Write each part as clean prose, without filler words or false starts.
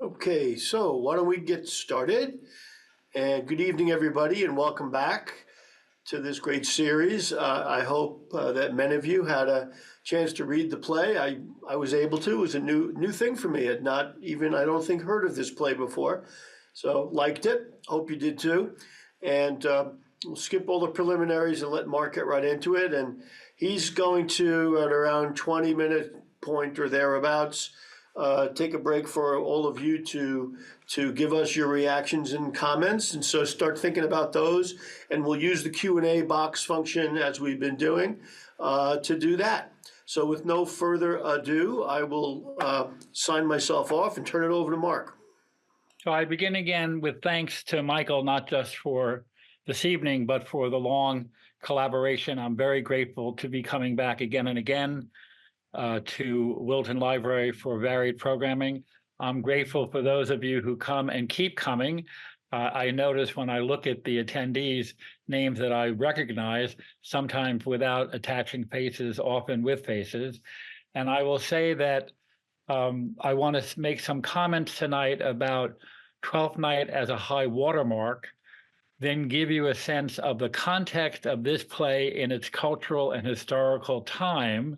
Okay, so why don't we get started? And good evening, everybody, and welcome back to this great series. I hope that many of you had a chance to read the play. I was able to. It was a new thing for me. I'd not even, I don't think, heard of this play before. So liked it. Hope you did too. And we'll skip all the preliminaries and let Mark get right into it. And he's going to, at around 20-minute point or thereabouts, take a break for all of you to give us your reactions and comments, and so start thinking about those, and we'll use the Q&A box function as we've been doing to do that. So with no further ado, I will sign myself off and turn it over to Mark. So I begin again with thanks to Michael, not just for this evening, but for the long collaboration. I'm very grateful to be coming back again and again to Wilton Library for varied programming. I'm grateful for those of you who come and keep coming. I notice when I look at the attendees, names that I recognize, sometimes without attaching faces, often with faces. And I will say that I want to make some comments tonight about Twelfth Night as a high watermark, then give you a sense of the context of this play in its cultural and historical time.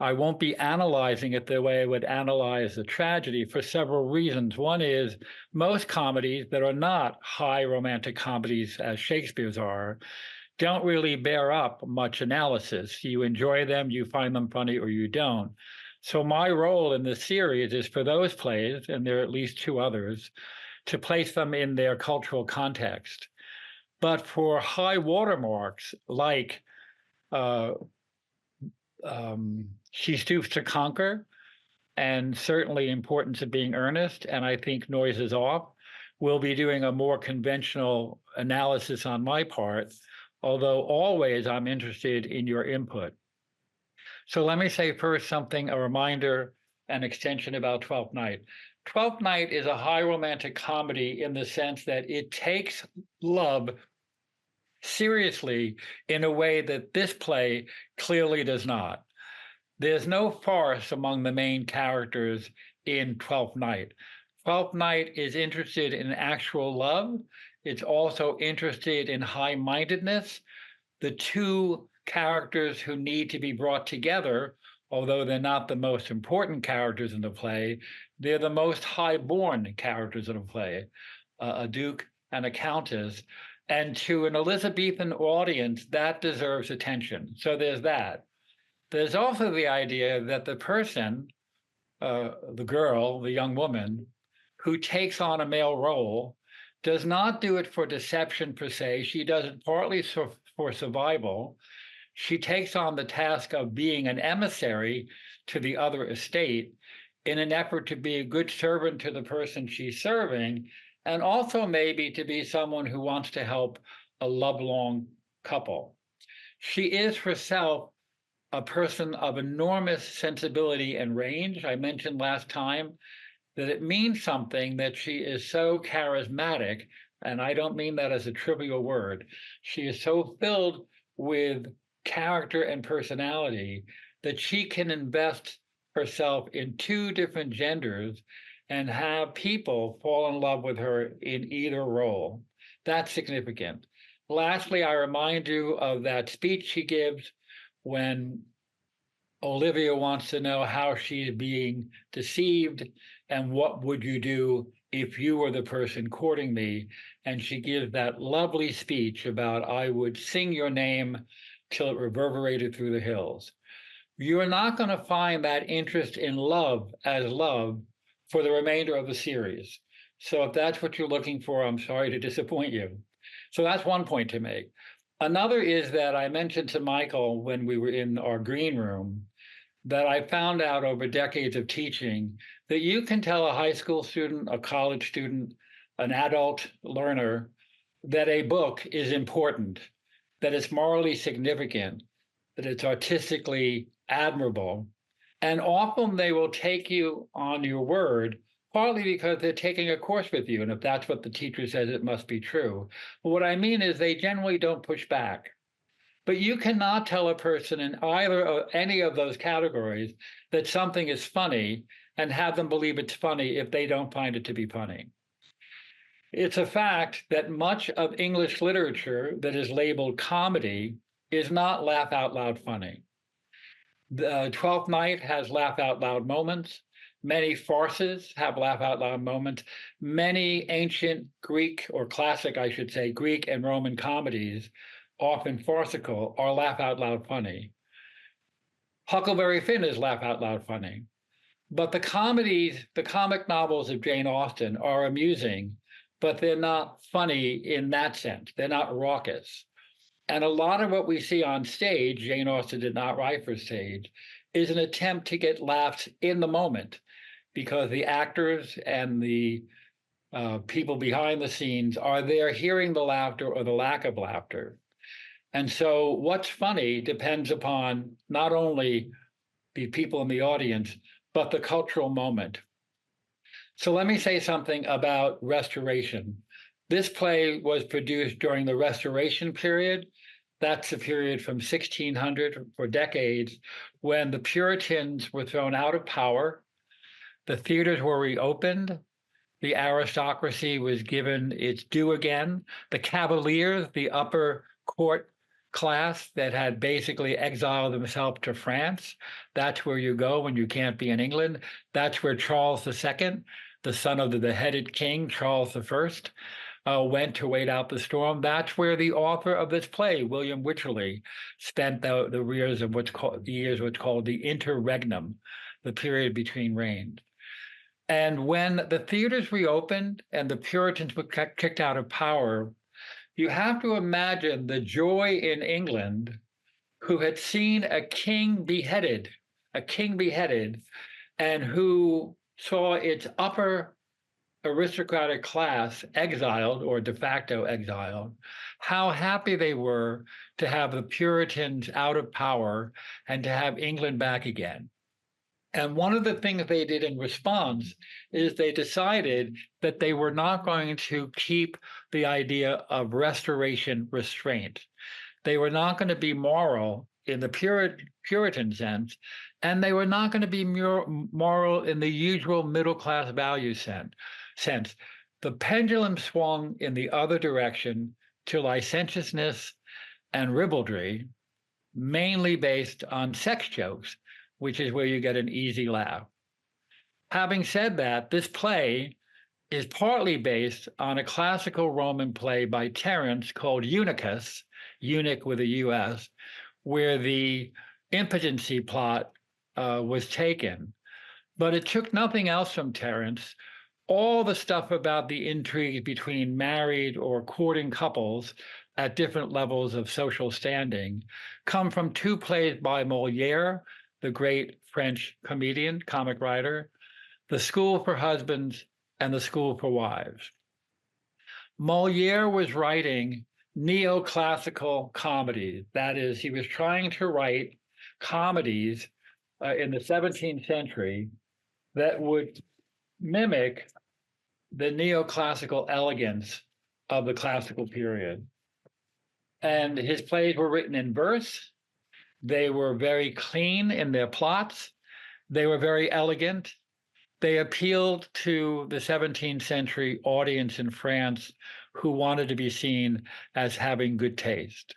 I won't be analyzing it the way I would analyze the tragedy for several reasons. One is most comedies that are not high romantic comedies, as Shakespeare's are, don't really bear up much analysis. You enjoy them, you find them funny, or you don't. So my role in this series is for those plays, and there are at least two others, to place them in their cultural context. But for high watermarks like She Stoops to Conquer, and certainly Importance of Being Earnest, and I think Noise is Off, we'll be doing a more conventional analysis on my part, although always I'm interested in your input. So let me say first something, a reminder, an extension about Twelfth Night. Twelfth Night is a high romantic comedy in the sense that it takes love seriously in a way that this play clearly does not. There's no farce among the main characters in Twelfth Night. Twelfth Night is interested in actual love. It's also interested in high-mindedness. The two characters who need to be brought together, although they're not the most important characters in the play, they're the most high-born characters in the play, a duke and a countess. And to an Elizabethan audience, that deserves attention. So there's that. There's also the idea that the person, the girl, the young woman, who takes on a male role does not do it for deception per se. She does it partly for survival. She takes on the task of being an emissary to the other estate in an effort to be a good servant to the person she's serving, and also maybe to be someone who wants to help a love-long couple. She is herself a person of enormous sensibility and range. I mentioned last time that it means something that she is so charismatic, and I don't mean that as a trivial word. She is so filled with character and personality that she can invest herself in two different genders and have people fall in love with her in either role. That's significant. Lastly, I remind you of that speech she gives when Olivia wants to know how she's being deceived and what would you do if you were the person courting me. And she gives that lovely speech about, I would sing your name till it reverberated through the hills. You're not going to find that interest in love as love for the remainder of the series. So if that's what you're looking for, I'm sorry to disappoint you. So that's one point to make. Another is that I mentioned to Michael when we were in our green room that I found out over decades of teaching that you can tell a high school student, a college student, an adult learner that a book is important, that it's morally significant, that it's artistically admirable. And often they will take you on your word, partly because they're taking a course with you. And if that's what the teacher says, it must be true. But what I mean is they generally don't push back. But you cannot tell a person in either or any of those categories that something is funny and have them believe it's funny if they don't find it to be funny. It's a fact that much of English literature that is labeled comedy is not laugh out loud funny. The Twelfth Night has laugh out loud moments. Many farces have laugh out loud moments. Many ancient Greek, or classic, I should say, Greek and Roman comedies, often farcical, are laugh out loud funny. Huckleberry Finn is laugh out loud funny. But the comedies, the comic novels of Jane Austen are amusing, but they're not funny in that sense. They're not raucous. And a lot of what we see on stage, Jane Austen did not write for stage, is an attempt to get laughs in the moment, because the actors and the people behind the scenes are there hearing the laughter or the lack of laughter. And so what's funny depends upon not only the people in the audience, but the cultural moment. So let me say something about Restoration. This play was produced during the Restoration period. That's the period from 1600 for decades, when the Puritans were thrown out of power, the theaters were reopened, the aristocracy was given its due again, the Cavaliers, the upper court class that had basically exiled themselves to France. That's where you go when you can't be in England. That's where Charles II, the son of the beheaded king, Charles I, went to wait out the storm. That's where the author of this play, William Wycherley, spent the years of what's called the interregnum, the period between reigns. And when the theaters reopened and the Puritans were kicked out of power, you have to imagine the joy in England, who had seen a king beheaded, and who saw its upper aristocratic class exiled or de facto exiled, how happy they were to have the Puritans out of power and to have England back again. And one of the things they did in response is they decided that they were not going to keep the idea of restoration restraint. They were not going to be moral in the Puritan sense, and they were not going to be moral in the usual middle-class value sense. The pendulum swung in the other direction to licentiousness and ribaldry, mainly based on sex jokes, which is where you get an easy laugh. Having said that, this play is partly based on a classical Roman play by Terence called Eunuchus, eunuch with a US, where the impotency plot was taken. But it took nothing else from Terence. All the stuff about the intrigue between married or courting couples at different levels of social standing come from two plays by Molière, the great French comedian, comic writer, The School for Husbands and The School for Wives. Molière was writing neoclassical comedies. That is, he was trying to write comedies in the 17th century that would mimic the neoclassical elegance of the classical period. And his plays were written in verse. They were very clean in their plots. They were very elegant. They appealed to the 17th century audience in France who wanted to be seen as having good taste.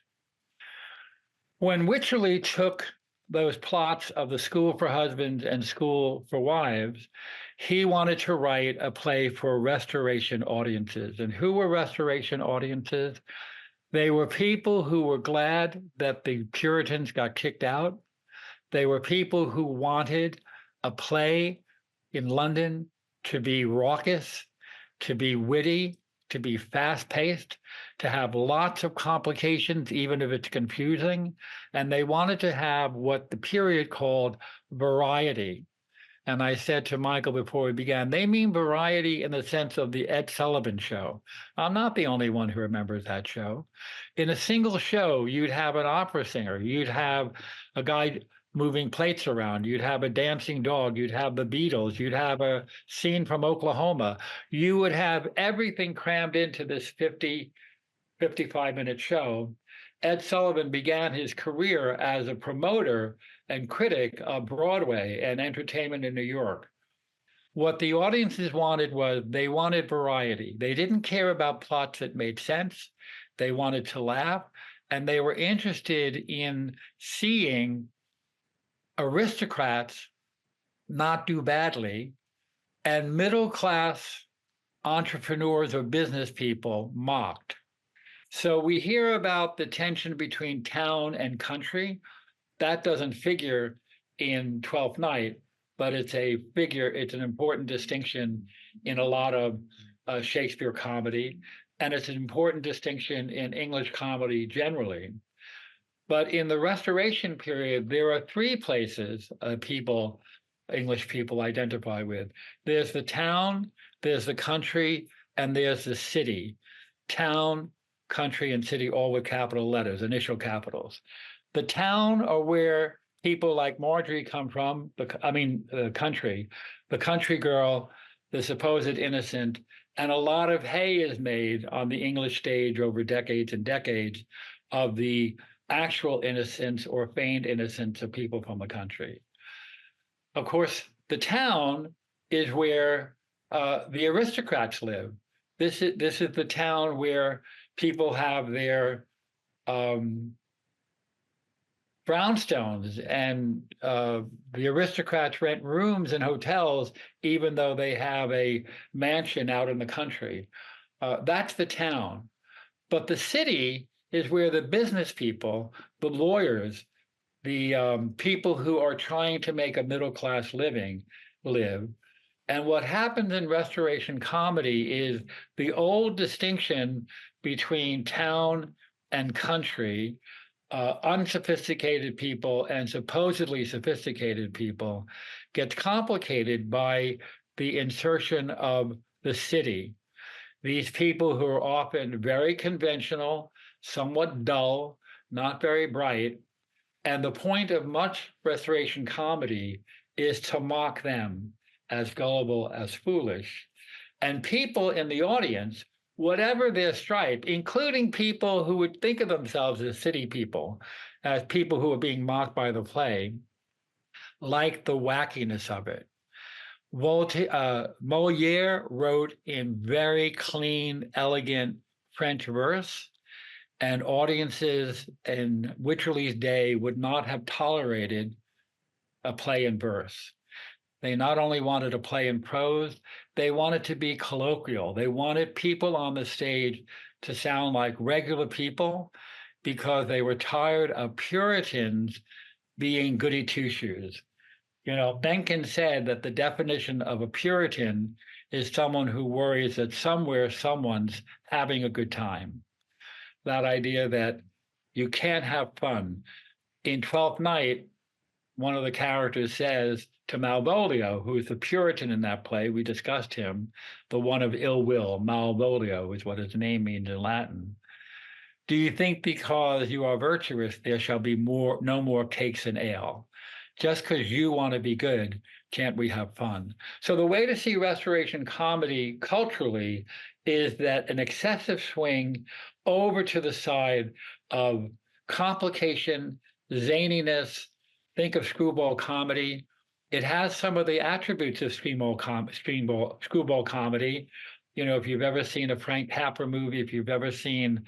When Wycherley took those plots of The School for Husbands and School for Wives, he wanted to write a play for Restoration audiences. And who were Restoration audiences? They were people who were glad that the Puritans got kicked out. They were people who wanted a play in London to be raucous, to be witty, to be fast-paced, to have lots of complications, even if it's confusing. And they wanted to have what the period called variety. And I said to Michael before we began, they mean variety in the sense of the Ed Sullivan Show. I'm not the only one who remembers that show. In a single show, you'd have an opera singer, you'd have a guy moving plates around, you'd have a dancing dog, you'd have the Beatles, you'd have a scene from Oklahoma. You would have everything crammed into this 55-minute show. Ed Sullivan began his career as a promoter and critic of Broadway and entertainment in New York. What the audiences wanted was they wanted variety. They didn't care about plots that made sense. They wanted to laugh, and they were interested in seeing aristocrats not do badly and middle-class entrepreneurs or business people mocked. So we hear about the tension between town and country. That doesn't figure in Twelfth Night, but it's an important distinction in a lot of Shakespeare comedy, and it's an important distinction in English comedy generally. But in the Restoration period, there are three places English people identify with. There's the town, there's the country, and there's the city. Town, country, and city, all with capital letters, initial capitals. The town are where people like Marjorie come from, the country girl, the supposed innocent, and a lot of hay is made on the English stage over decades and decades of the actual innocence or feigned innocence of people from the country. Of course, the town is where the aristocrats live. This is the town where people have their brownstones, and the aristocrats rent rooms in hotels, even though they have a mansion out in the country. That's the town. But the city is where the business people, the lawyers, the people who are trying to make a middle-class living live. And what happens in Restoration comedy is the old distinction between town and country, unsophisticated people and supposedly sophisticated people, gets complicated by the insertion of the city. These people who are often very conventional, somewhat dull, not very bright. And the point of much Restoration comedy is to mock them as gullible, as foolish. And people in the audience, whatever their stripe, including people who would think of themselves as city people, as people who are being mocked by the play, like the wackiness of it. Molière wrote in very clean, elegant French verse, and audiences in Wycherley's day would not have tolerated a play in verse. They not only wanted a play in prose, they wanted to be colloquial. They wanted people on the stage to sound like regular people because they were tired of Puritans being goody two-shoes. You know, Benkin said that the definition of a Puritan is someone who worries that somewhere someone's having a good time. That idea that you can't have fun. In Twelfth Night, one of the characters says to Malvolio, who is the Puritan in that play, we discussed him, the one of ill will, Malvolio is what his name means in Latin. Do you think because you are virtuous, there shall be no more cakes and ale? Just because you want to be good, can't we have fun? So the way to see Restoration comedy culturally is that an excessive swing over to the side of complication, zaniness. Think of screwball comedy. It has some of the attributes of screwball comedy. You know, if you've ever seen a Frank Capra movie, if you've ever seen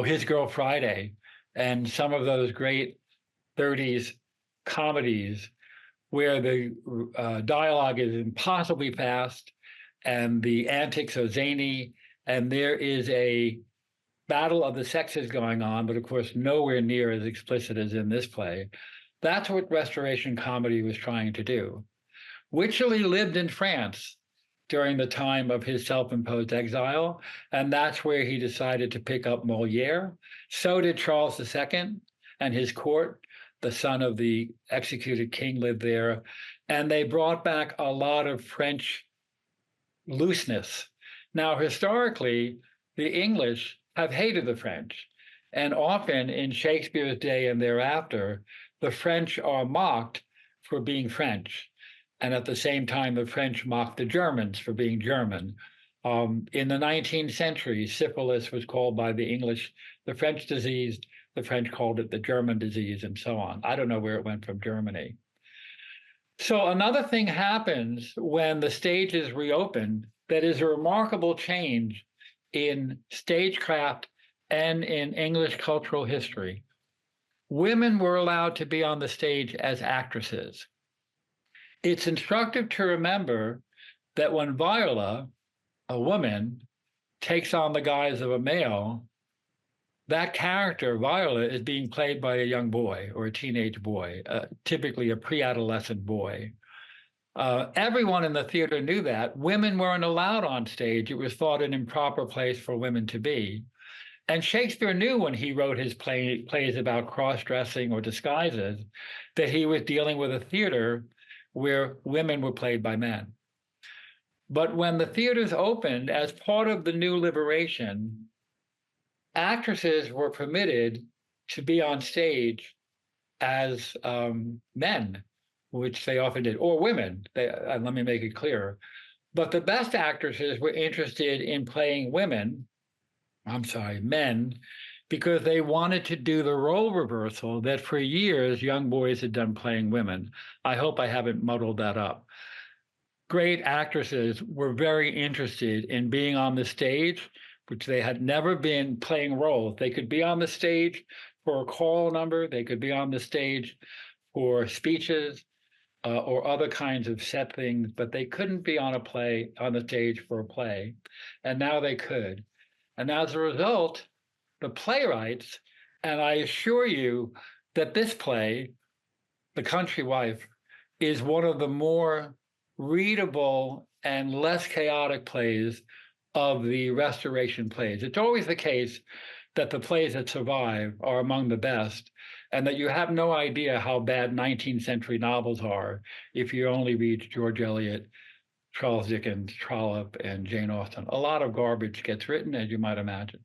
His Girl Friday, and some of those great 30s comedies where the dialogue is impossibly fast and the antics are zany, and there is a battle of the sexes going on, but of course nowhere near as explicit as in this play. That's what Restoration comedy was trying to do. Wycherley lived in France during the time of his self-imposed exile, and that's where he decided to pick up Molière. So did Charles II and his court. The son of the executed king lived there, and they brought back a lot of French looseness. Now, historically, the English have hated the French, and often in Shakespeare's day and thereafter, the French are mocked for being French. And at the same time, the French mocked the Germans for being German. In the 19th century, syphilis was called by the English the French disease. The French called it the German disease, and so on. I don't know where it went from Germany. So another thing happens when the stage is reopened that is a remarkable change in stagecraft and in English cultural history. Women were allowed to be on the stage as actresses. It's instructive to remember that when Viola, a woman, takes on the guise of a male, that character, Viola, is being played by a young boy or a teenage boy, typically a pre-adolescent boy. Everyone in the theater knew that. Women weren't allowed on stage. It was thought an improper place for women to be. And Shakespeare knew when he wrote his plays about cross-dressing or disguises that he was dealing with a theater where women were played by men. But when the theaters opened, as part of the new liberation, actresses were permitted to be on stage as men, which they often did, or women. Let me make it clear. But the best actresses were interested in playing men, because they wanted to do the role reversal that for years young boys had done playing women. I hope I haven't muddled that up. Great actresses were very interested in being on the stage, which they had never been playing roles. They could be on the stage for a call number, they could be on the stage for speeches or other kinds of set things, but they couldn't be on the stage for a play. And now they could. And as a result, the playwrights, and I assure you that this play, The Country Wife, is one of the more readable and less chaotic plays of the Restoration plays. It's always the case that the plays that survive are among the best, and that you have no idea how bad 19th century novels are if you only read George Eliot, Charles Dickens, Trollope, and Jane Austen. A lot of garbage gets written, as you might imagine.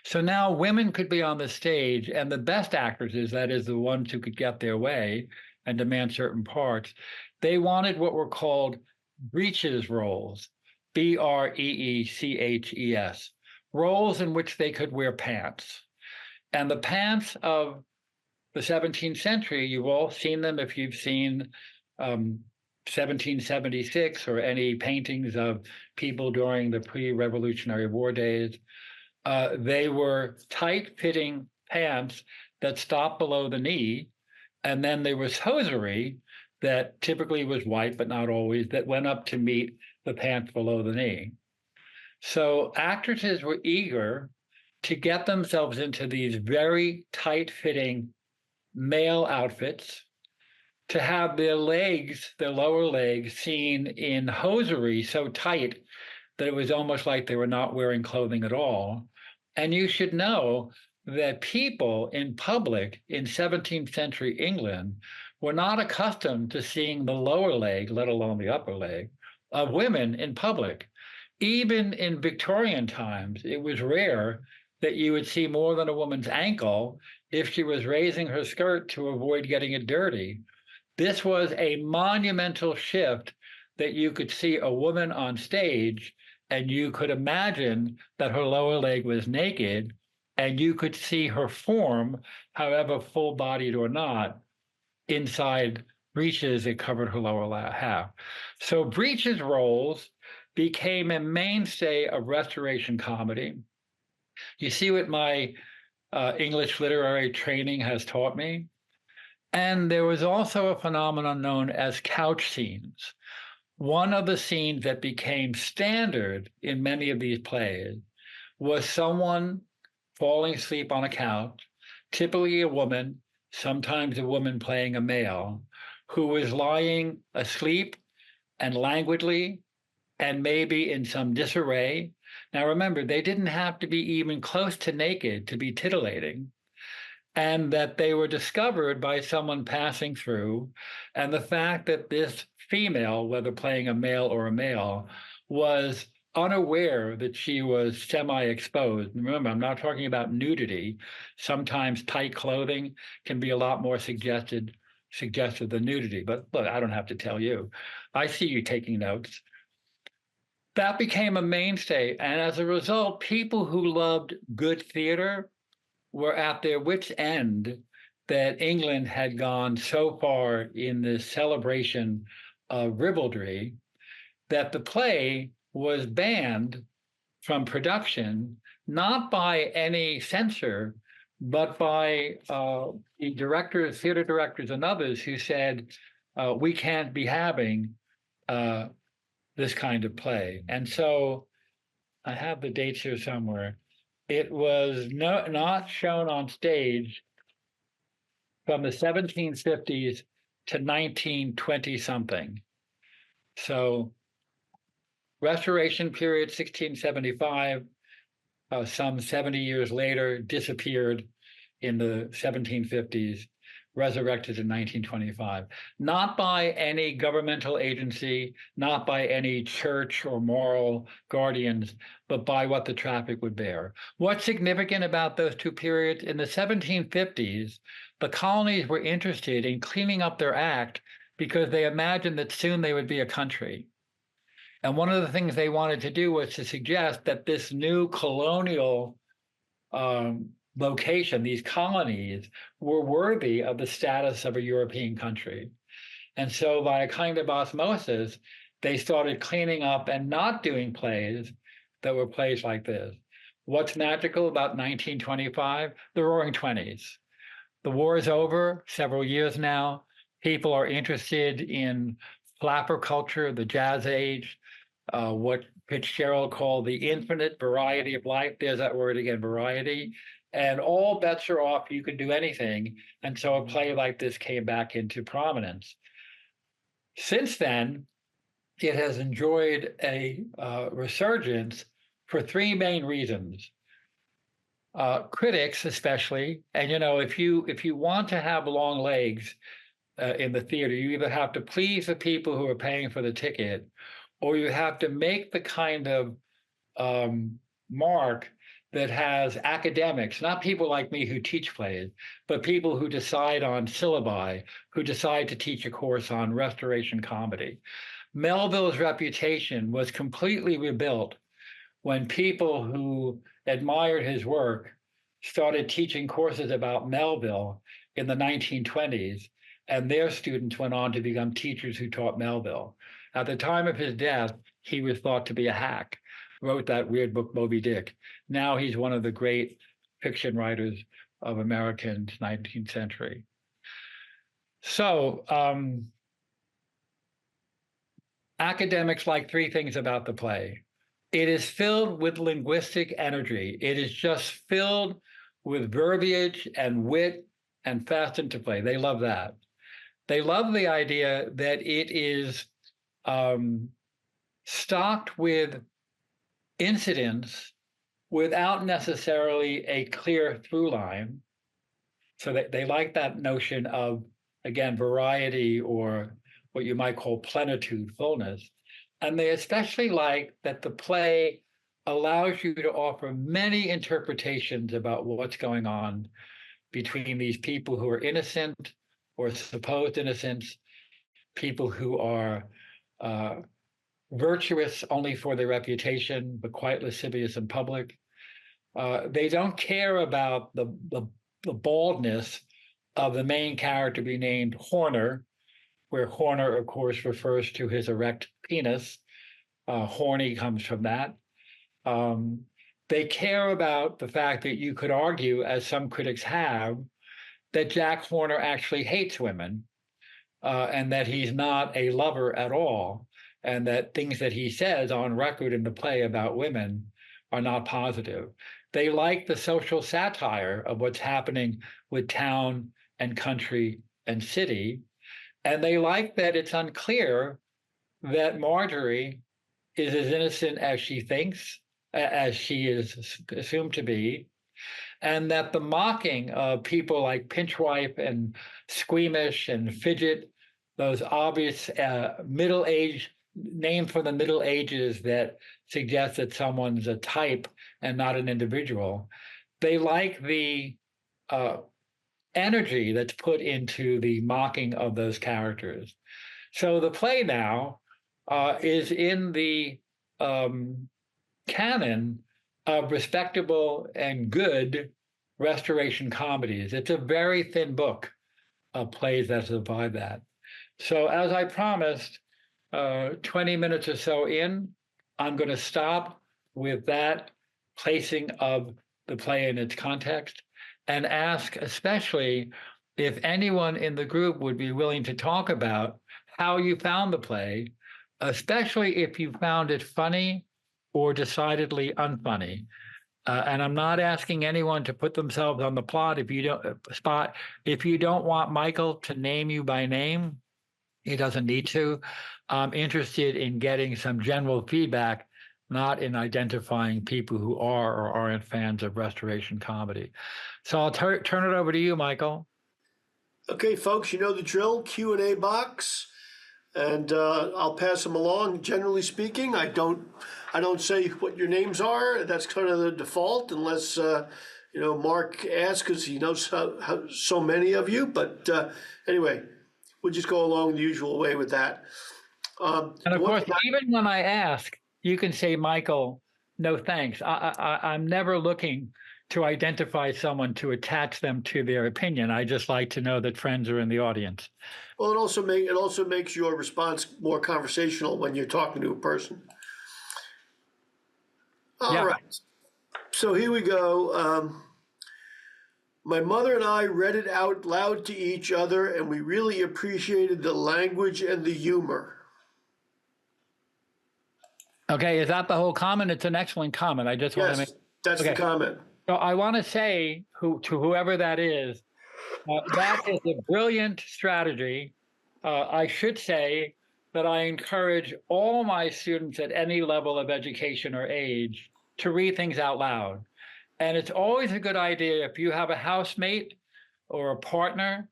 So now women could be on the stage, and the best actresses, that is, the ones who could get their way and demand certain parts, they wanted what were called breeches roles, Breeches, roles in which they could wear pants. And the pants of the 17th century, you've all seen them if you've seen 1776 or any paintings of people during the pre-Revolutionary War days. They were tight-fitting pants that stopped below the knee, and then there was hosiery that typically was white, but not always, that went up to meet the pants below the knee. So actresses were eager to get themselves into these very tight-fitting male outfits, to have their legs, their lower legs, seen in hosiery so tight that it was almost like they were not wearing clothing at all. And you should know that people in public in 17th century England were not accustomed to seeing the lower leg, let alone the upper leg, of women in public. Even in Victorian times, it was rare that you would see more than a woman's ankle if she was raising her skirt to avoid getting it dirty. This was a monumental shift, that you could see a woman on stage and you could imagine that her lower leg was naked, and you could see her form, however full-bodied or not, inside breeches that covered her lower half. So breeches roles became a mainstay of Restoration comedy. You see what my English literary training has taught me? And there was also a phenomenon known as couch scenes. One of the scenes that became standard in many of these plays was someone falling asleep on a couch, typically a woman, sometimes a woman playing a male, who was lying asleep and languidly and maybe in some disarray. Now remember, they didn't have to be even close to naked to be titillating, and that they were discovered by someone passing through. And the fact that this female, whether playing a male or a male, was unaware that she was semi-exposed. Remember, I'm not talking about nudity. Sometimes tight clothing can be a lot more suggestive than nudity. But look, I don't have to tell you. I see you taking notes. That became a mainstay. And as a result, people who loved good theater were at their wits' end that England had gone so far in this celebration of ribaldry that the play was banned from production, not by any censor, but by the directors, theater directors, and others who said, we can't be having this kind of play. And so I have the dates here somewhere. It was not shown on stage from the 1750s to 1920 something. So Restoration period, 1675, some 70 years later, disappeared in the 1750s, resurrected in 1925. Not by any governmental agency, not by any church or moral guardians, but by what the traffic would bear. What's significant about those two periods? In the 1750s, the colonies were interested in cleaning up their act because they imagined that soon they would be a country. And one of the things they wanted to do was to suggest that this new colonial location, these colonies, were worthy of the status of a European country. And so by a kind of osmosis, they started cleaning up and not doing plays that were plays like this. What's magical about 1925? The Roaring Twenties. The war is over, several years now. People are interested in flapper culture, the jazz age, what Fitzgerald called the infinite variety of life. There's that word again, variety. And all bets are off. You can do anything. And so a play like this came back into prominence. Since then, it has enjoyed a resurgence for three main reasons. Critics, especially, and if you want to have long legs in the theater, you either have to please the people who are paying for the ticket, or you have to make the kind of mark that has academics, not people like me who teach plays, but people who decide on syllabi, who decide to teach a course on restoration comedy. Melville's reputation was completely rebuilt when people who admired his work started teaching courses about Melville in the 1920s, and their students went on to become teachers who taught Melville. At the time of his death, he was thought to be a hack, wrote that weird book, Moby Dick. Now he's one of the great fiction writers of American 19th century. So academics like three things about the play. It is filled with linguistic energy. It is just filled with verbiage and wit and fast into play. They love that. They love the idea that it is stocked with incidents without necessarily a clear through line. So they like that notion of, again, variety, or what you might call plenitude, fullness. And they especially like that the play allows you to offer many interpretations about what's going on between these people who are innocent or supposed innocents, people who are virtuous only for their reputation, but quite lascivious in public. They don't care about the baldness of the main character being named Horner, where Horner, of course, refers to his erect penis. Horny comes from that. They care about the fact that you could argue, as some critics have, that Jack Horner actually hates women, and that he's not a lover at all, and that things that he says on record in the play about women are not positive. They like the social satire of what's happening with town and country and city, and they like that it's unclear that Marjorie is as innocent as she thinks, as she is assumed to be, and that the mocking of people like Pinchwife and Squeamish and Fidget, those obvious middle-aged names for the Middle Ages that suggest that someone's a type and not an individual, they like the energy that's put into the mocking of those characters. So the play now is in the canon of respectable and good Restoration Comedies. It's a very thin book of plays that survive that. So as I promised, 20 minutes or so in, I'm going to stop with that placing of the play in its context and ask especially if anyone in the group would be willing to talk about how you found the play, especially if you found it funny or decidedly unfunny. And I'm not asking anyone to put themselves on the plot if you don't want Michael to name you by name, he doesn't need to. I'm interested in getting some general feedback, not in identifying people who are or aren't fans of Restoration Comedy. So I'll turn it over to you, Michael. Okay, folks, you know the drill, Q&A box, and I'll pass them along. Generally speaking, I don't say what your names are. That's kind of the default, unless Mark asks, because he knows how so many of you. But anyway, we'll just go along the usual way with that. And of course, even when I ask, you can say, Michael, no thanks. I'm never looking to identify someone to attach them to their opinion. I just like to know that friends are in the audience. Well, it also makes your response more conversational when you're talking to a person. All right. So here we go. My mother and I read it out loud to each other, and we really appreciated the language and the humor. Okay, is that the whole comment? It's an excellent comment. I just want to make. That's the comment. So I want to say to whoever that is a brilliant strategy. I should say that I encourage all my students at any level of education or age to read things out loud. And it's always a good idea if you have a housemate or a partner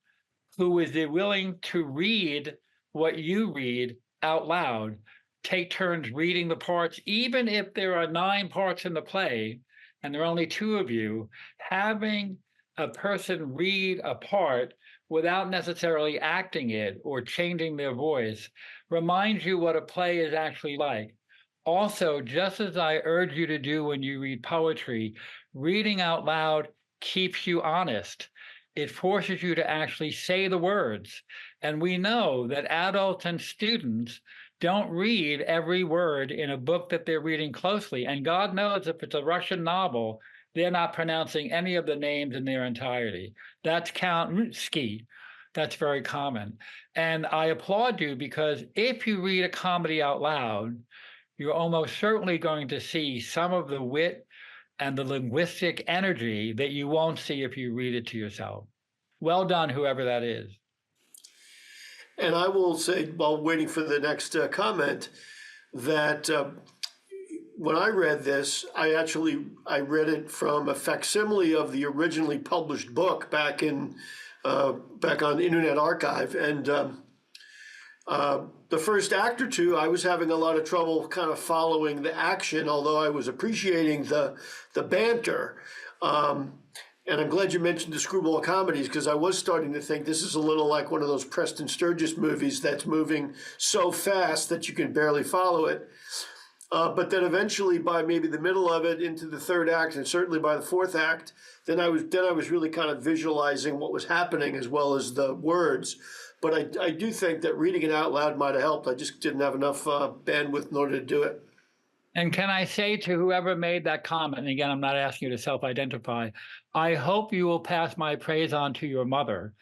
who is willing to read what you read out loud. Take turns reading the parts, even if there are 9 parts in the play and there are only 2 of you. Having a person read a part without necessarily acting it or changing their voice reminds you what a play is actually like. Also, just as I urge you to do when you read poetry, reading out loud keeps you honest. It forces you to actually say the words. And we know that adults and students don't read every word in a book that they're reading closely. And God knows if it's a Russian novel, they're not pronouncing any of the names in their entirety. That's Count-ski. That's very common. And I applaud you because if you read a comedy out loud, you're almost certainly going to see some of the wit and the linguistic energy that you won't see if you read it to yourself. Well done, whoever that is. And I will say, while waiting for the next comment, that when I read this, I read it from a facsimile of the originally published book back on Internet Archive, and the first act or two, I was having a lot of trouble kind of following the action, although I was appreciating the banter. And I'm glad you mentioned the screwball comedies, because I was starting to think this is a little like one of those Preston Sturges movies that's moving so fast that you can barely follow it. But then eventually, by maybe the middle of it into the third act, and certainly by the fourth act, then I was really kind of visualizing what was happening as well as the words. But I do think that reading it out loud might have helped. I just didn't have enough bandwidth in order to do it. And can I say to whoever made that comment, and again, I'm not asking you to self-identify, I hope you will pass my praise on to your mother,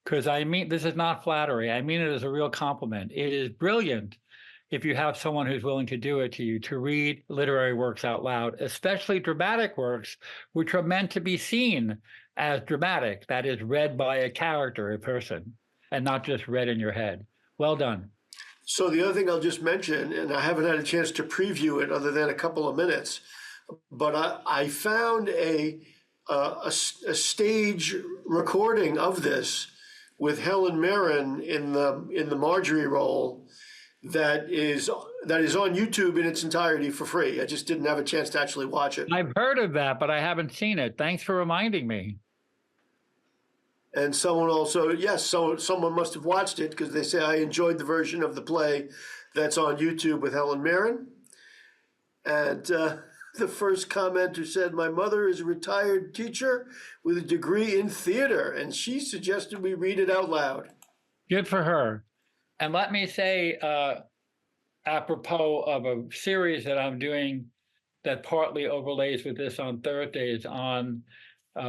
because I mean, this is not flattery. I mean it as a real compliment. It is brilliant if you have someone who's willing to do it to you, to read literary works out loud, especially dramatic works, which are meant to be seen as dramatic, that is, read by a character, a person, and not just read in your head. Well done. So the other thing I'll just mention, and I haven't had a chance to preview it other than a couple of minutes, but I found a stage recording of this with Helen Mirren in the Marjorie role that is on YouTube in its entirety for free. I just didn't have a chance to actually watch it. I've heard of that, but I haven't seen it. Thanks for reminding me. And someone also, yes, so someone must have watched it, because they say I enjoyed the version of the play that's on YouTube with Helen Mirren. And The first commenter said, "My mother is a retired teacher with a degree in theater, and she suggested we read it out loud." Good for her. And let me say, apropos of a series that I'm doing that partly overlays with this on Thursdays on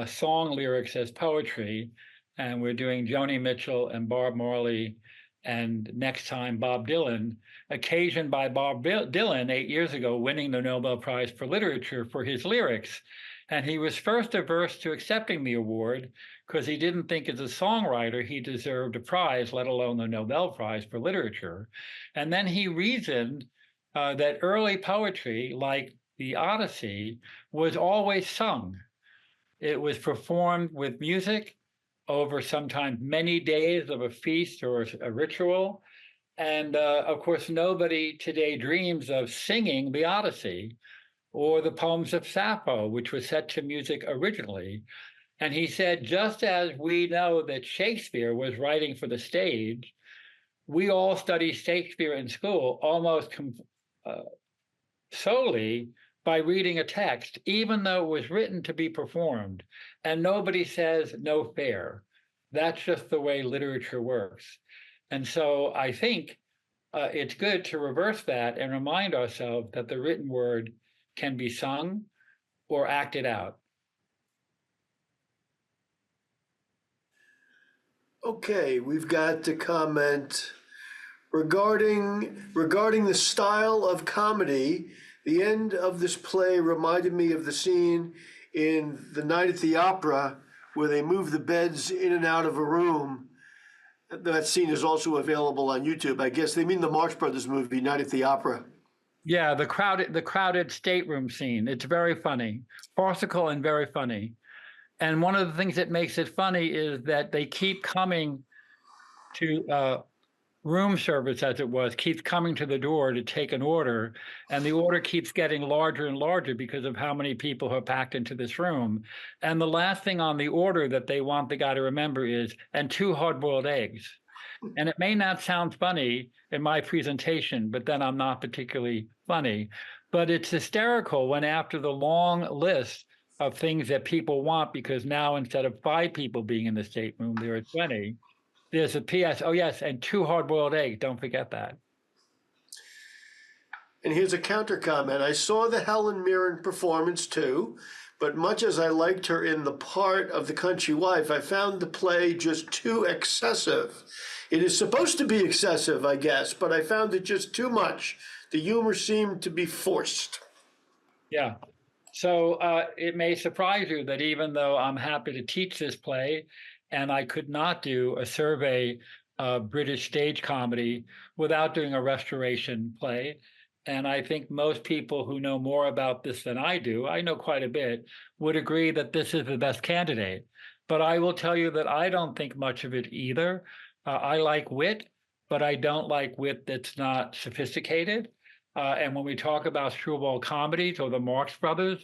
song lyrics as poetry. And we're doing Joni Mitchell and Bob Marley, and next time Bob Dylan, occasioned by Bob Dylan 8 years ago winning the Nobel Prize for Literature for his lyrics. And he was first averse to accepting the award because he didn't think as a songwriter he deserved a prize, let alone the Nobel Prize for Literature. And then he reasoned that early poetry, like the Odyssey, was always sung. It was performed with music over sometimes many days of a feast or a ritual. And of course, nobody today dreams of singing the Odyssey or the poems of Sappho, which was set to music originally. And he said, just as we know that Shakespeare was writing for the stage, we all study Shakespeare in school almost solely by reading a text, even though it was written to be performed. And nobody says no fair. That's just the way literature works. And so I think it's good to reverse that and remind ourselves that the written word can be sung or acted out. Okay, we've got the comment regarding the style of comedy. The end of this play reminded me of the scene in The Night at the Opera where they move the beds in and out of a room. That scene is also available on YouTube. I guess they mean the Marx Brothers movie, Night at the Opera. Yeah, the crowded stateroom scene. It's very funny, farcical and very funny. And one of the things that makes it funny is that they keep coming to room service, as it was, keeps coming to the door to take an order, and the order keeps getting larger and larger because of how many people are packed into this room. And the last thing on the order that they want the guy to remember is, and 2 hard-boiled eggs. And it may not sound funny in my presentation, but then I'm not particularly funny. But it's hysterical when after the long list of things that people want, because now instead of 5 people being in the stateroom, there are 20, there's a PS, oh yes, and 2 hard-boiled eggs, don't forget that. And here's a counter comment. I saw the Helen Mirren performance too, but much as I liked her in the part of the country wife, I found the play just too excessive. It is supposed to be excessive, I guess, but I found it just too much. The humor seemed to be forced. Yeah. So it may surprise you that even though I'm happy to teach this play, and I could not do a survey of British stage comedy without doing a restoration play. And I think most people who know more about this than I do, I know quite a bit, would agree that this is the best candidate. But I will tell you that I don't think much of it either. I like wit, but I don't like wit that's not sophisticated. And when we talk about screwball comedies or the Marx Brothers,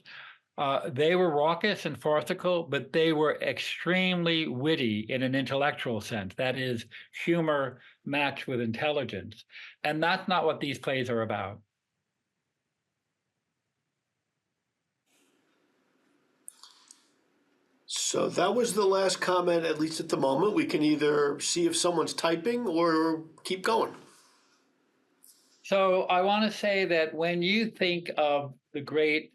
they were raucous and farcical, but they were extremely witty in an intellectual sense. That is, humor matched with intelligence. And that's not what these plays are about. So that was the last comment, at least at the moment. We can either see if someone's typing or keep going. So I want to say that when you think of the great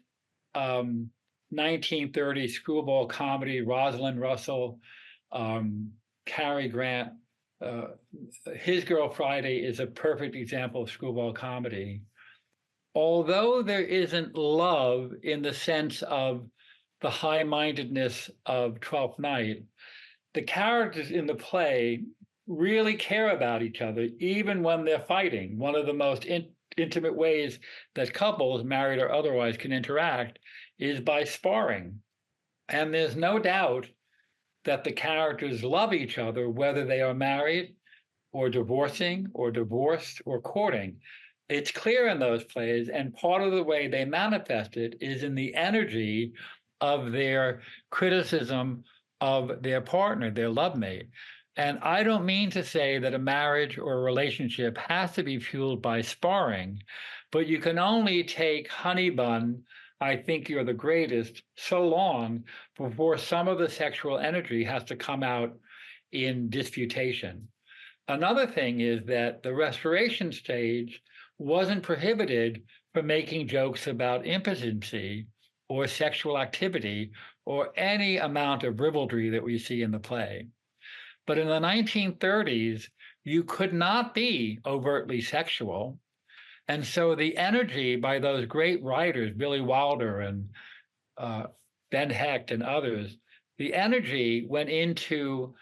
1930s screwball comedy, Rosalind Russell, Cary Grant, His Girl Friday is a perfect example of screwball comedy. Although there isn't love in the sense of the high-mindedness of Twelfth Night, the characters in the play really care about each other, even when they're fighting. One of the most intimate ways that couples, married or otherwise, can interact is by sparring. And there's no doubt that the characters love each other, whether they are married or divorcing or divorced or courting. It's clear in those plays, and part of the way they manifest it is in the energy of their criticism of their partner, their love mate. And I don't mean to say that a marriage or a relationship has to be fueled by sparring, but you can only take honey bun I think you're the greatest, so long before some of the sexual energy has to come out in disputation. Another thing is that the Restoration stage wasn't prohibited from making jokes about impotency or sexual activity or any amount of ribaldry that we see in the play. But in the 1930s, you could not be overtly sexual. And so the energy by those great writers, Billy Wilder and Ben Hecht and others, the energy went into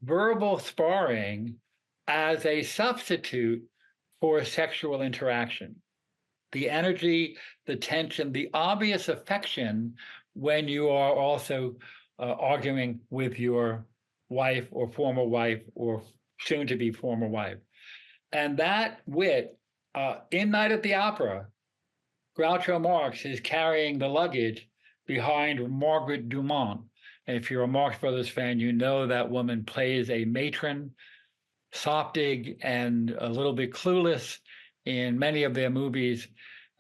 verbal sparring as a substitute for sexual interaction. The energy, the tension, the obvious affection when you are also arguing with your wife or former wife or soon to be former wife. And that wit, in Night at the Opera, Groucho Marx is carrying the luggage behind Margaret Dumont. And if you're a Marx Brothers fan, you know that woman plays a matron, sopdig, and a little bit clueless in many of their movies.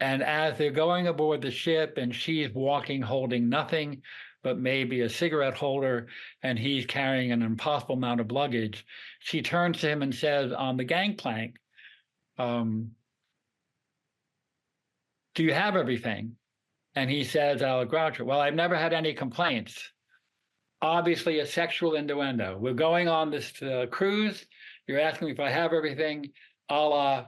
And as they're going aboard the ship and she's walking holding nothing but maybe a cigarette holder and he's carrying an impossible amount of luggage, she turns to him and says on the gangplank, do you have everything? And he says, Groucho, well, I've never had any complaints. Obviously a sexual innuendo. We're going on this cruise. You're asking me if I have everything, a la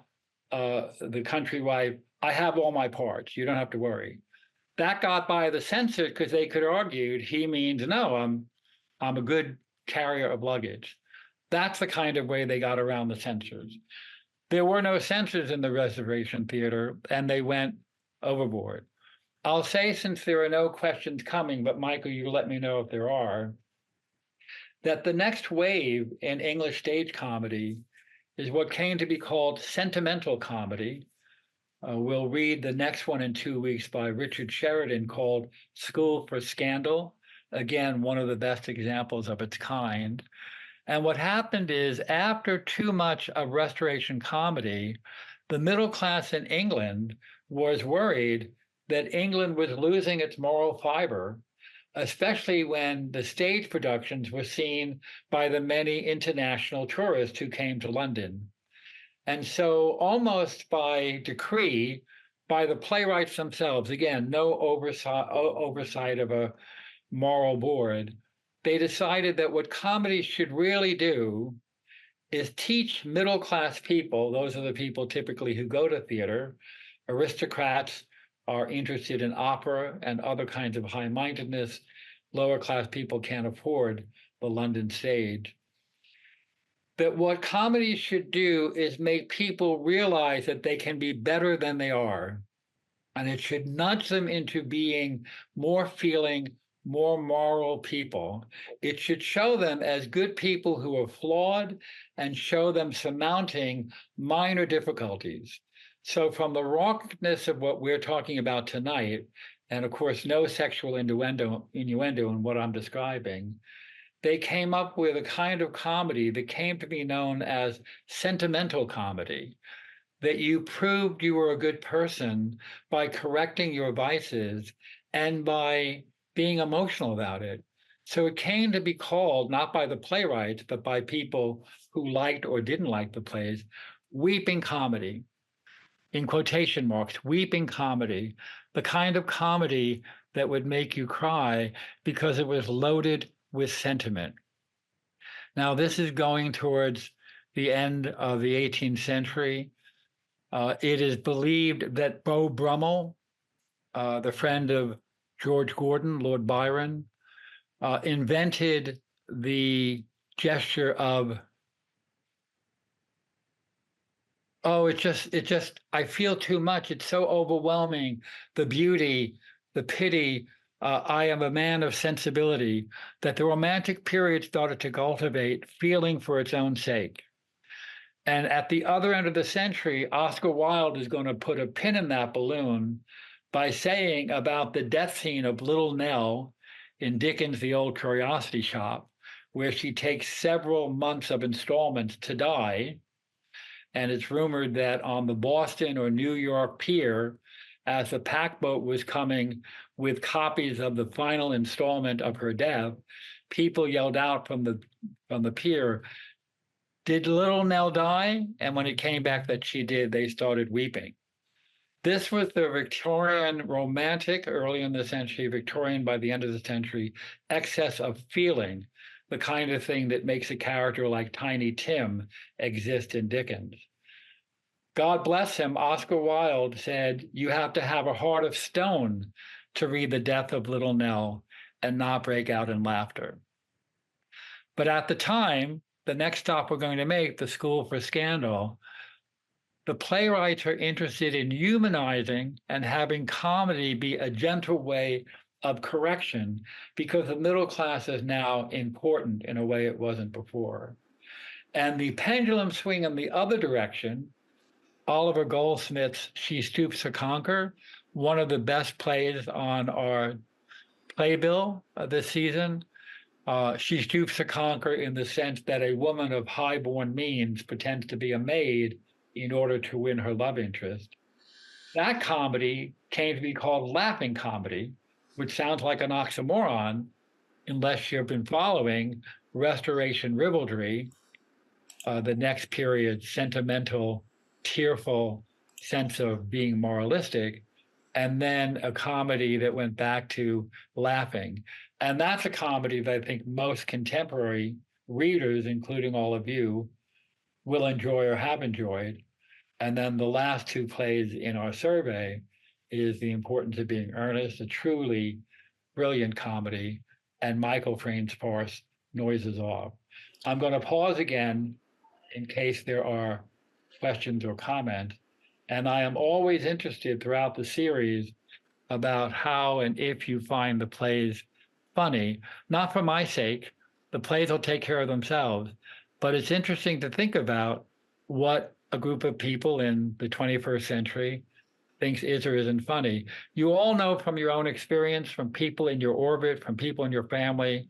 the country wife. I have all my parts. You don't have to worry. That got by the censors because they could argue he means, no, I'm a good carrier of luggage. That's the kind of way they got around the censors. There were no censors in the Reservation Theater, and they went overboard. I'll say, since there are no questions coming, but Michael, you let me know if there are, that the next wave in English stage comedy is what came to be called sentimental comedy. We'll read the next one in 2 weeks by Richard Sheridan called School for Scandal. Again, one of the best examples of its kind. And what happened is, after too much of Restoration comedy, the middle class in England was worried that England was losing its moral fiber, especially when the stage productions were seen by the many international tourists who came to London. And so, almost by decree, by the playwrights themselves, again, no oversight of a moral board, they decided that what comedy should really do is teach middle-class people, those are the people typically who go to theater, aristocrats are interested in opera and other kinds of high-mindedness, lower-class people can't afford the London stage, that what comedy should do is make people realize that they can be better than they are. And it should nudge them into being more feeling, more moral people. It should show them as good people who are flawed and show them surmounting minor difficulties. So from the rawness of what we're talking about tonight, and of course, no sexual innuendo in what I'm describing, they came up with a kind of comedy that came to be known as sentimental comedy, that you proved you were a good person by correcting your vices and by being emotional about it. So it came to be called, not by the playwrights, but by people who liked or didn't like the plays, weeping comedy, in quotation marks, weeping comedy, the kind of comedy that would make you cry because it was loaded with sentiment. Now, this is going towards the end of the 18th century. It is believed that Beau Brummel, the friend of George Gordon, Lord Byron, invented the gesture of, it just, I feel too much. It's so overwhelming. The beauty, the pity. I am a man of sensibility, that the Romantic period started to cultivate feeling for its own sake. And at the other end of the century, Oscar Wilde is going to put a pin in that balloon by saying about the death scene of Little Nell in Dickens' The Old Curiosity Shop, where she takes several months of installments to die. And it's rumored that on the Boston or New York pier, as the pack boat was coming with copies of the final installment of her death, people yelled out from the pier, "Did little Nell die?" And when it came back that she did, they started weeping. This was the Victorian romantic, early in the century, Victorian by the end of the century, excess of feeling, the kind of thing that makes a character like Tiny Tim exist in Dickens. God bless him, Oscar Wilde said, "You have to have a heart of stone to read the death of Little Nell and not break out in laughter." But at the time, the next stop we're going to make, the School for Scandal, the playwrights are interested in humanizing and having comedy be a gentle way of correction, because the middle class is now important in a way it wasn't before. And the pendulum swing in the other direction, Oliver Goldsmith's She Stoops to Conquer, one of the best plays on our playbill this season. She stoops to conquer in the sense that a woman of high-born means pretends to be a maid in order to win her love interest. That comedy came to be called laughing comedy, which sounds like an oxymoron unless you've been following Restoration ribaldry, the next period, sentimental, tearful sense of being moralistic, and then a comedy that went back to laughing. And that's a comedy that I think most contemporary readers, including all of you, will enjoy or have enjoyed. And then the last two plays in our survey is The Importance of Being Earnest, a truly brilliant comedy, and Michael Frayn's farce, Noises Off. I'm going to pause again in case there are questions or comments. And I am always interested throughout the series about how and if you find the plays funny, not for my sake, the plays will take care of themselves, but it's interesting to think about what a group of people in the 21st century thinks is or isn't funny. You all know from your own experience, from people in your orbit, from people in your family,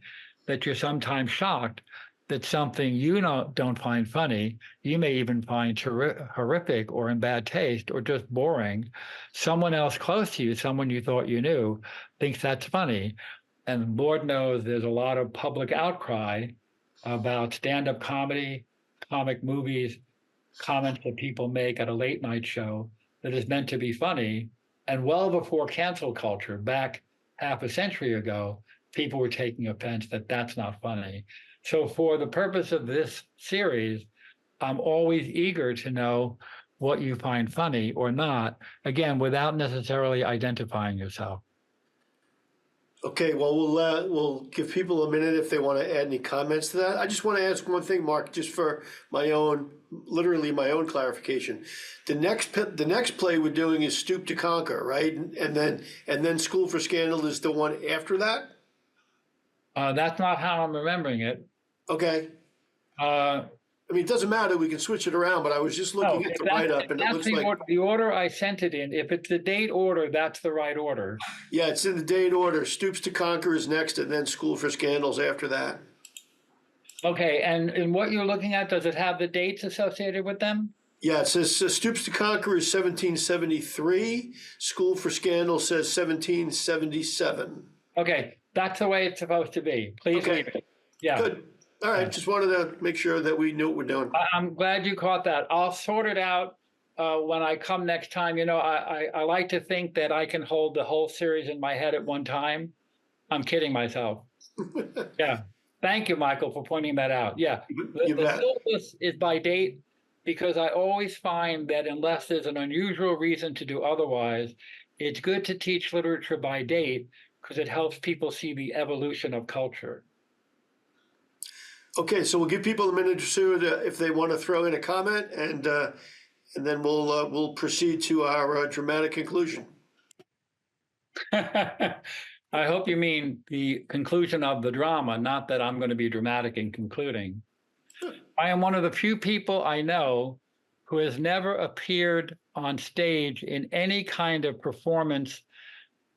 that you're sometimes shocked that something you don't find funny, you may even find horrific or in bad taste or just boring. Someone else close to you, someone you thought you knew, thinks that's funny. And Lord knows there's a lot of public outcry about stand-up comedy, comic movies, comments that people make at a late night show that is meant to be funny. And well before cancel culture, back half a century ago, people were taking offense that that's not funny. So for the purpose of this series, I'm always eager to know what you find funny or not, again, without necessarily identifying yourself. Okay, well, we'll give people a minute if they want to add any comments to that. I just want to ask one thing, Mark, just for literally my own clarification. The next play we're doing is Stoop to Conquer, right? And then School for Scandal is the one after that? That's not how I'm remembering it. Okay. I mean, it doesn't matter. We can switch it around, but I was just looking at the write-up, and it looks like the order I sent it in. If it's the date order, that's the right order. Yeah, it's in the date order. Stoops to Conquer is next, and then School for Scandals after that. Okay, and in what you're looking at, does it have the dates associated with them? Yeah, it says Stoops to Conquer is 1773. School for Scandal says 1777. Okay, that's the way it's supposed to be. Please read it. Yeah. Good. All right, just wanted to make sure that we knew what we're doing. I'm glad you caught that. I'll sort it out when I come next time. You know, I like to think that I can hold the whole series in my head at one time. I'm kidding myself. Yeah. Thank you, Michael, for pointing that out. Yeah. The syllabus is by date because I always find that unless there's an unusual reason to do otherwise, it's good to teach literature by date because it helps people see the evolution of culture. Okay, so we'll give people a minute or two if they want to throw in a comment, and then we'll proceed to our dramatic conclusion. I hope you mean the conclusion of the drama, not that I'm going to be dramatic in concluding. I am one of the few people I know who has never appeared on stage in any kind of performance,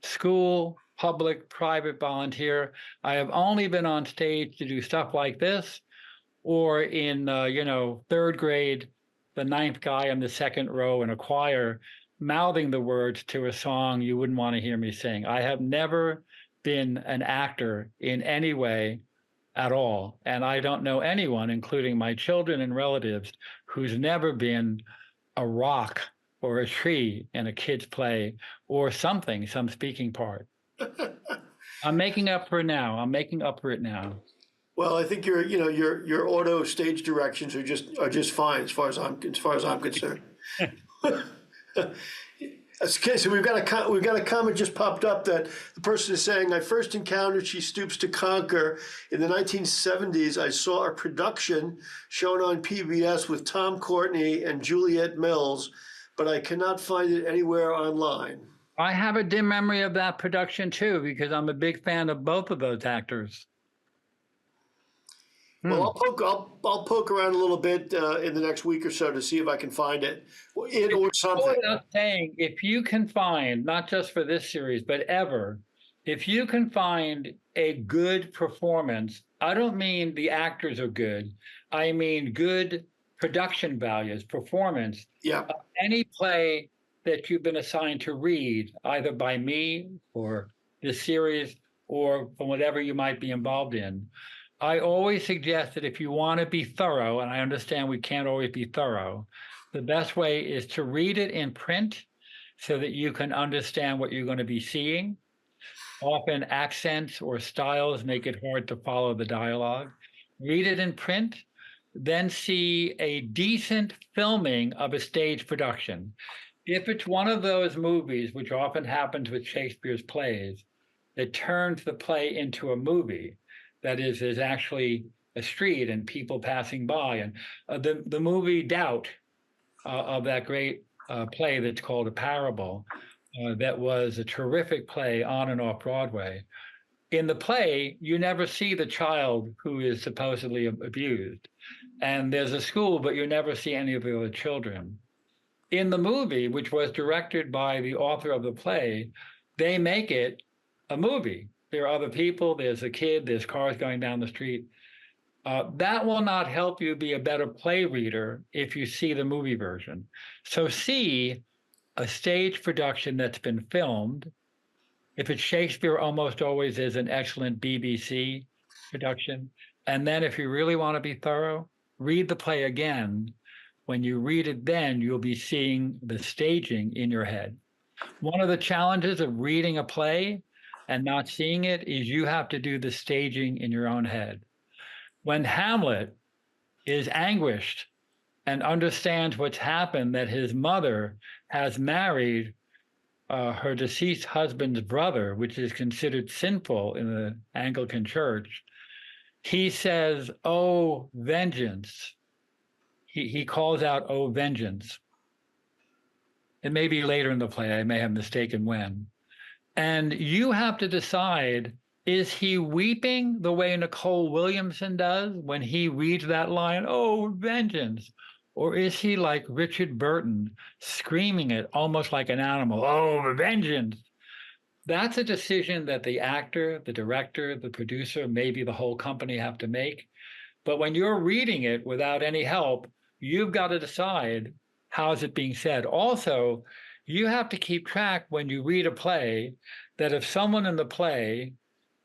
school, public, private, volunteer. I have only been on stage to do stuff like this, or in, third grade, the ninth guy in the second row in a choir. mouthing the words to a song you wouldn't want to hear me sing. I have never been an actor in any way at all. And I don't know anyone, including my children and relatives, who's never been a rock or a tree in a kid's play or something, some speaking part. I'm making up for it now. I'm making up for it now. Well, I think your auto stage directions are just fine as far as I'm concerned. Okay, so we've got a comment just popped up that the person is saying, I first encountered She Stoops to Conquer in the 1970s. I saw a production shown on PBS with Tom Courtenay and Juliette Mills, but I cannot find it anywhere online. I have a dim memory of that production too, because I'm a big fan of both of those actors. Well, I'll poke around a little bit in the next week or so to see if I can find it or something. Without saying, if you can find, not just for this series, but ever, if you can find a good performance, I don't mean the actors are good, I mean good production values, performance. Yeah. Any play that you've been assigned to read, either by me or this series or from whatever you might be involved in, I always suggest that if you want to be thorough, and I understand we can't always be thorough, the best way is to read it in print so that you can understand what you're going to be seeing. Often accents or styles make it hard to follow the dialogue. Read it in print, then see a decent filming of a stage production. If it's one of those movies, which often happens with Shakespeare's plays, that turns the play into a movie, that is, there's actually a street and people passing by. And the movie Doubt of that great play that's called A Parable, that was a terrific play on and off Broadway. In the play, you never see the child who is supposedly abused. And there's a school, but you never see any of the other children. In the movie, which was directed by the author of the play, they make it a movie. There are other people, there's a kid, there's cars going down the street. That will not help you be a better play reader if you see the movie version. So see a stage production that's been filmed. If it's Shakespeare, almost always is an excellent BBC production. And then if you really want to be thorough, read the play again. When you read it then, you'll be seeing the staging in your head. One of the challenges of reading a play and not seeing it is you have to do the staging in your own head. When Hamlet is anguished and understands what's happened, that his mother has married her deceased husband's brother, which is considered sinful in the Anglican Church, he says, "Oh, vengeance." He calls out, "Oh, vengeance." It may be later in the play, I may have mistaken when. And you have to decide, is he weeping the way Nicole Williamson does when he reads that line, "Oh, vengeance"? Or is he like Richard Burton, screaming it almost like an animal, "Oh, vengeance"? That's a decision that the actor, the director, the producer, maybe the whole company have to make. But when you're reading it without any help, you've got to decide, how is it being said? Also, you have to keep track when you read a play that if someone in the play,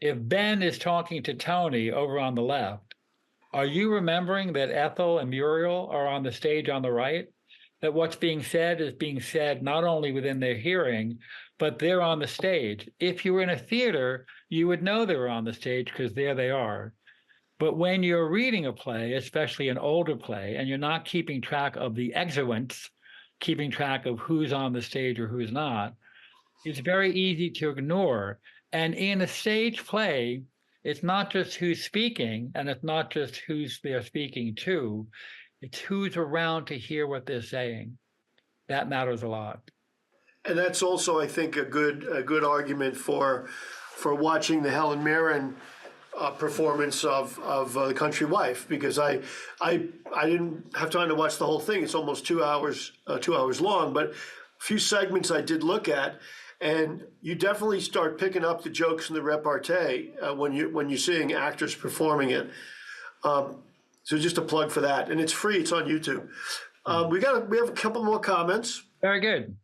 if Ben is talking to Tony over on the left, are you remembering that Ethel and Muriel are on the stage on the right? That what's being said is being said not only within their hearing, but they're on the stage. If you were in a theater, you would know they were on the stage because there they are. But when you're reading a play, especially an older play, and you're not keeping track of the exeuents, keeping track of who's on the stage or who's not, it's very easy to ignore. And in a stage play, it's not just who's speaking, and it's not just who's they're speaking to, it's who's around to hear what they're saying. That matters a lot. And that's also, I think, a good argument for watching the Helen Mirren performance of The Country Wife, because I didn't have time to watch the whole thing. It's almost 2 hours long, but a few segments I did look at, and you definitely start picking up the jokes and the repartee when you're seeing actors performing it. So just a plug for that, and it's free. It's on YouTube. We have a couple more comments. Very good.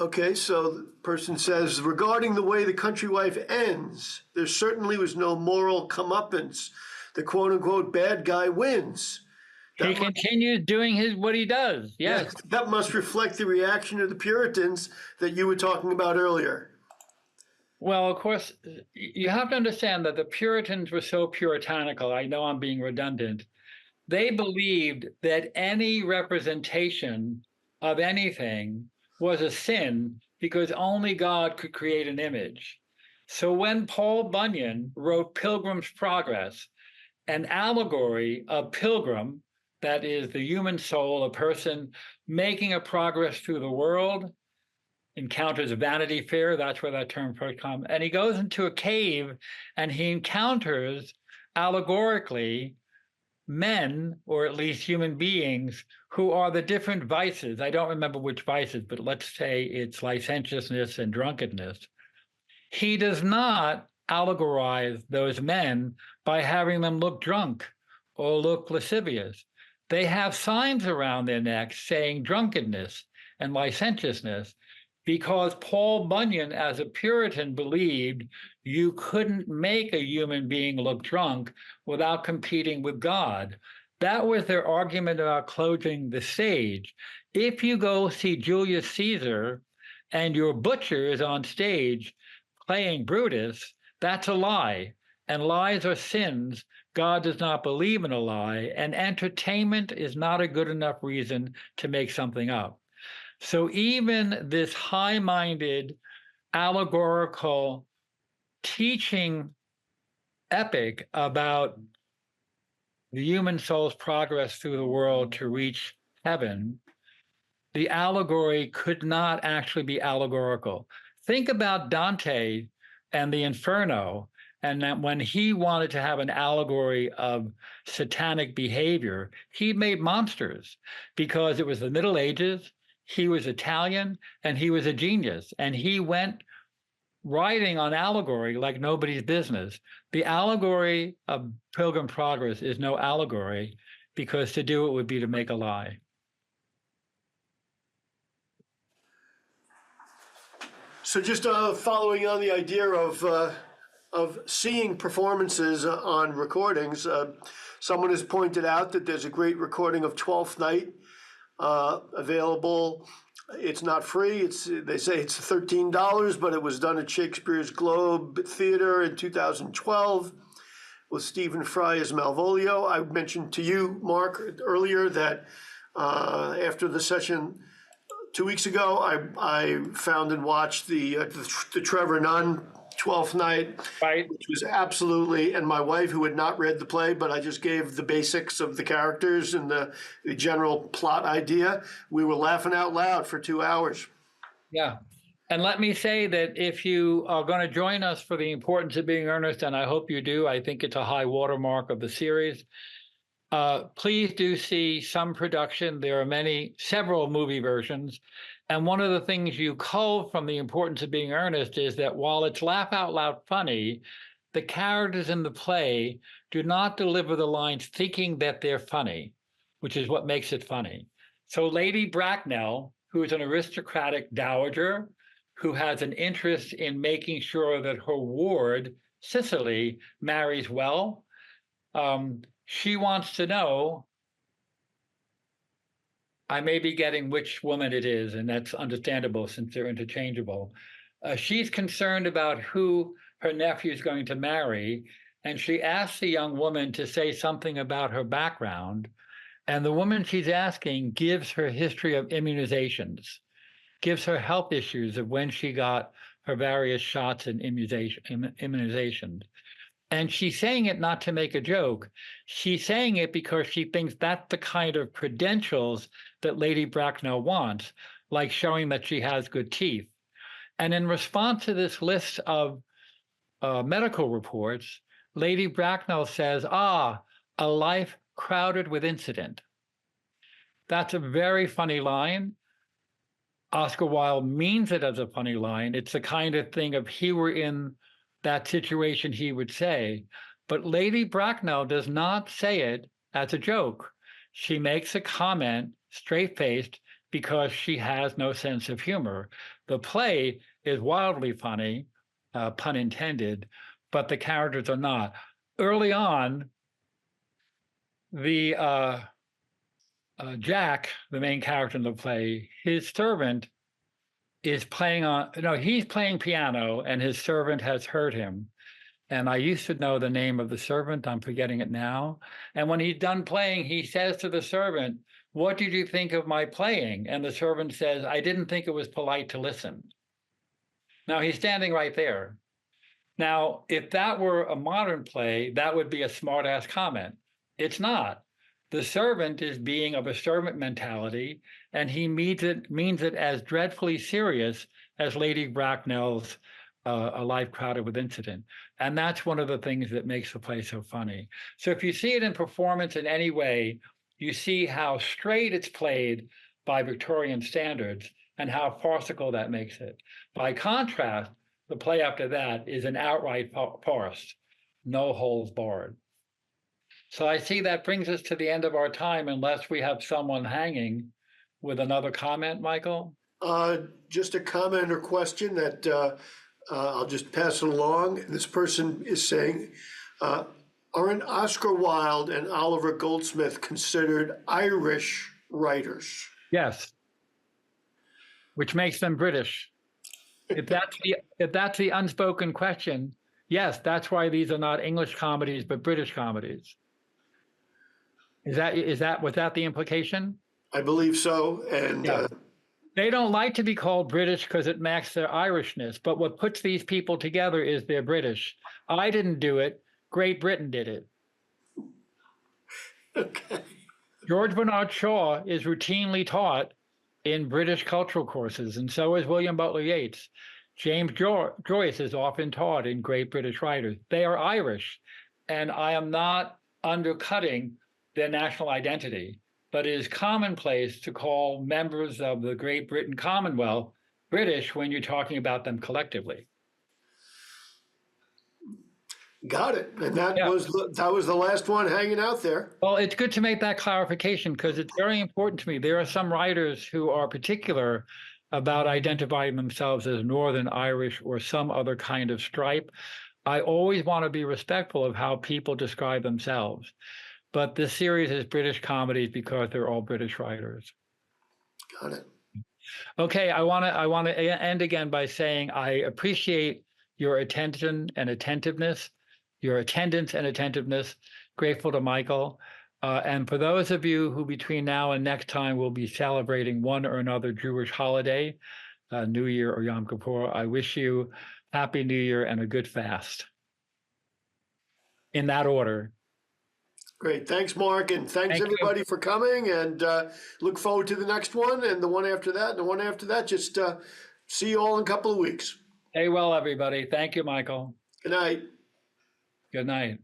Okay, so the person says, regarding the way the country wife ends, there certainly was no moral comeuppance. The quote-unquote bad guy wins. He continues doing what he does. Yes. That must reflect the reaction of the Puritans that you were talking about earlier. Well, of course, you have to understand that the Puritans were so puritanical. I know I'm being redundant. They believed that any representation of anything was a sin because only God could create an image. So when Paul Bunyan wrote Pilgrim's Progress, an allegory of pilgrim, that is the human soul, a person making a progress through the world, encounters Vanity Fair, that's where that term first comes, and he goes into a cave and he encounters allegorically men, or at least human beings, who are the different vices. I don't remember which vices, but let's say it's licentiousness and drunkenness. He does not allegorize those men by having them look drunk or look lascivious. They have signs around their necks saying drunkenness and licentiousness, because Paul Bunyan, as a Puritan, believed you couldn't make a human being look drunk without competing with God. That was their argument about closing the stage. If you go see Julius Caesar and your butcher is on stage playing Brutus, that's a lie. And lies are sins. God does not believe in a lie, and entertainment is not a good enough reason to make something up. So even this high-minded, allegorical teaching epic about the human soul's progress through the world to reach heaven, the allegory could not actually be allegorical. Think about Dante and the Inferno, and that when he wanted to have an allegory of satanic behavior, he made monsters because it was the Middle Ages. He was Italian, and he was a genius, and he went writing on allegory like nobody's business. The allegory of Pilgrim Progress is no allegory, because to do it would be to make a lie. So just following on the idea of seeing performances on recordings, someone has pointed out that there's a great recording of Twelfth Night available. It's not free. They say it's $13, but it was done at Shakespeare's Globe Theater in 2012 with Stephen Fry as Malvolio. I mentioned to you, Mark, earlier that after the session 2 weeks ago, I found and watched the Trevor Nunn Twelfth Night, Right. which was absolutely, and my wife, who had not read the play, but I just gave the basics of the characters and the general plot idea. We were laughing out loud for 2 hours. Yeah. And let me say that if you are going to join us for the importance of being earnest, and I hope you do, I think it's a high watermark of the series. Please do see some production. There are several movie versions. And one of the things you cull from the importance of being earnest is that while it's laugh out loud funny, the characters in the play do not deliver the lines thinking that they're funny, which is what makes it funny. So Lady Bracknell, who is an aristocratic dowager, who has an interest in making sure that her ward, Cicely, marries well, she wants to know, I may be getting which woman it is, and that's understandable since they're interchangeable. She's concerned about who her nephew is going to marry, and she asks the young woman to say something about her background. And the woman she's asking gives her history of immunizations, gives her health issues of when she got her various shots and immunizations. And she's saying it not to make a joke. She's saying it because she thinks that's the kind of credentials that Lady Bracknell wants, like showing that she has good teeth. And in response to this list of medical reports, Lady Bracknell says, a life crowded with incident. That's a very funny line. Oscar Wilde means it as a funny line. It's the kind of thing, if he were in that situation, he would say. But Lady Bracknell does not say it as a joke. She makes a comment, straight-faced, because she has no sense of humor. The play is wildly funny, pun intended, but the characters are not. Early on, the Jack, the main character in the play, his servant is he's playing piano and his servant has hurt him. And I used to know the name of the servant. I'm forgetting it now. And when he's done playing, he says to the servant, "What did you think of my playing?" And the servant says, "I didn't think it was polite to listen." Now he's standing right there. Now, if that were a modern play, that would be a smart-ass comment. It's not. The servant is being of a servant mentality, and he means it as dreadfully serious as Lady Bracknell's A Life Crowded with Incident. And that's one of the things that makes the play so funny. So if you see it in performance in any way, you see how straight it's played by Victorian standards and how farcical that makes it. By contrast, the play after that is an outright farce, no holds barred. So I see that brings us to the end of our time, unless we have someone hanging with another comment, Michael? Just a comment or question that I'll just pass it along. This person is saying, aren't Oscar Wilde and Oliver Goldsmith considered Irish writers? Yes, which makes them British. If that's the unspoken question, yes, that's why these are not English comedies, but British comedies. Was that the implication? I believe so. And yeah. They don't like to be called British because it masks their Irishness, but what puts these people together is they're British. I didn't do it. Great Britain did it. Okay. George Bernard Shaw is routinely taught in British cultural courses, and so is William Butler Yeats. James Joyce is often taught in Great British Writers. They are Irish, and I am not undercutting their national identity, but it is commonplace to call members of the Great Britain Commonwealth British when you're talking about them collectively. Got it. And that was the last one hanging out there. Well, it's good to make that clarification because it's very important to me. There are some writers who are particular about identifying themselves as Northern Irish or some other kind of stripe. I always want to be respectful of how people describe themselves. But this series is British comedies because they're all British writers. Got it. Okay, I want to end again by saying I appreciate your attention and attentiveness, your attendance and attentiveness. Grateful to Michael. And for those of you who between now and next time will be celebrating one or another Jewish holiday, New Year or Yom Kippur, I wish you Happy New Year and a good fast. In that order. Great. Thanks, Mark. And thanks everybody for coming, and look forward to the next one and the one after that and the one after that. Just see you all in a couple of weeks. Stay well, everybody. Thank you, Michael. Good night. Good night.